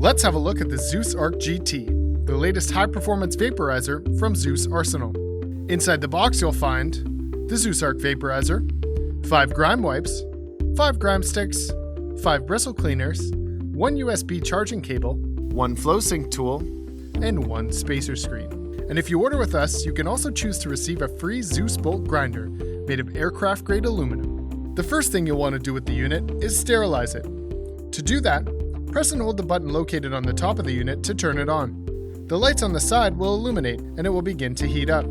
Let's have a look at the ZEUS Arc GT, the latest high-performance vaporizer from ZEUS Arsenal. Inside the box you'll find the ZEUS Arc vaporizer, 5 grime wipes, 5 grime sticks, 5 bristle cleaners, 1 USB charging cable, 1 flow sync tool, and 1 spacer screen. And if you order with us, you can also choose to receive a free ZEUS bolt grinder made of aircraft-grade aluminum. The first thing you'll want to do with the unit is sterilize it. To do that, press and hold the button located on the top of the unit to turn it on. The lights on the side will illuminate and it will begin to heat up.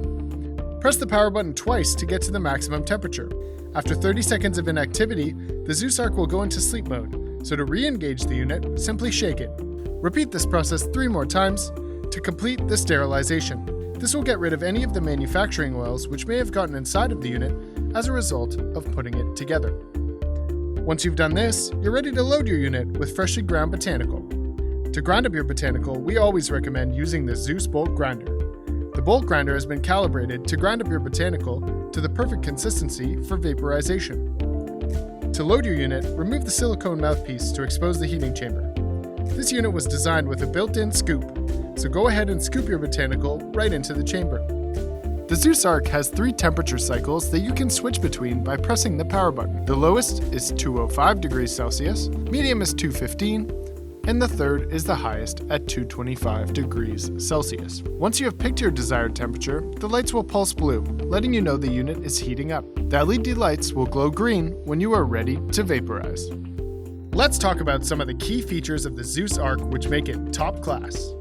Press the power button twice to get to the maximum temperature. After 30 seconds of inactivity, the ZEUS Arc will go into sleep mode, so to re-engage the unit, simply shake it. Repeat this process 3 more times to complete the sterilization. This will get rid of any of the manufacturing oils which may have gotten inside of the unit as a result of putting it together. Once you've done this, you're ready to load your unit with freshly ground botanical. To grind up your botanical, we always recommend using the ZEUS bolt grinder. The bolt grinder has been calibrated to grind up your botanical to the perfect consistency for vaporization. To load your unit, remove the silicone mouthpiece to expose the heating chamber. This unit was designed with a built-in scoop, so go ahead and scoop your botanical right into the chamber. The ZEUS Arc has 3 temperature cycles that you can switch between by pressing the power button. The lowest is 205 degrees Celsius, medium is 215, and the third is the highest at 225 degrees Celsius. Once you have picked your desired temperature, the lights will pulse blue, letting you know the unit is heating up. The LED lights will glow green when you are ready to vaporize. Let's talk about some of the key features of the ZEUS Arc which make it top class.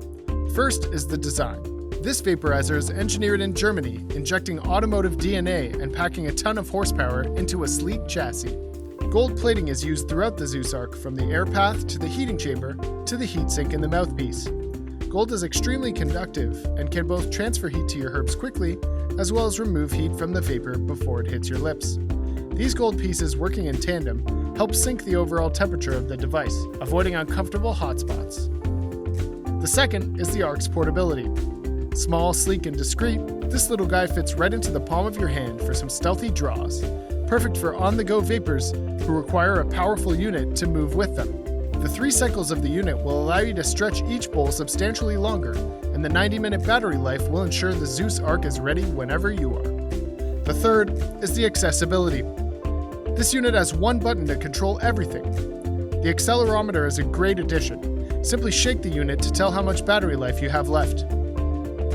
First is the design. This vaporizer is engineered in Germany, injecting automotive DNA and packing a ton of horsepower into a sleek chassis. Gold plating is used throughout the ZEUS Arc, from the air path to the heating chamber to the heatsink in the mouthpiece. Gold is extremely conductive and can both transfer heat to your herbs quickly, as well as remove heat from the vapor before it hits your lips. These gold pieces working in tandem help sync the overall temperature of the device, avoiding uncomfortable hotspots. The second is the Arc's portability. Small, sleek, and discreet, this little guy fits right into the palm of your hand for some stealthy draws, perfect for on-the-go vapors who require a powerful unit to move with them. The 3 cycles of the unit will allow you to stretch each bowl substantially longer, and the 90-minute battery life will ensure the ZEUS Arc is ready whenever you are. The third is the accessibility. This unit has 1 button to control everything. The accelerometer is a great addition. Simply shake the unit to tell how much battery life you have left.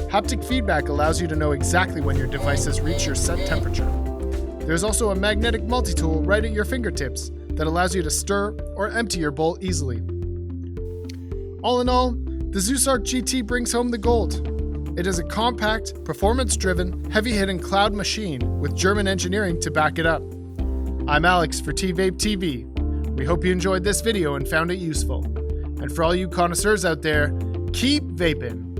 Haptic feedback allows you to know exactly when your device has reached your set temperature. There's also a magnetic multi-tool right at your fingertips that allows you to stir or empty your bowl easily. All in all, the ZEUS Arc GT brings home the gold. It is a compact, performance-driven, heavy-hitting cloud machine with German engineering to back it up. I'm Alex for TVape TV. We hope you enjoyed this video and found it useful. And for all you connoisseurs out there, keep vaping.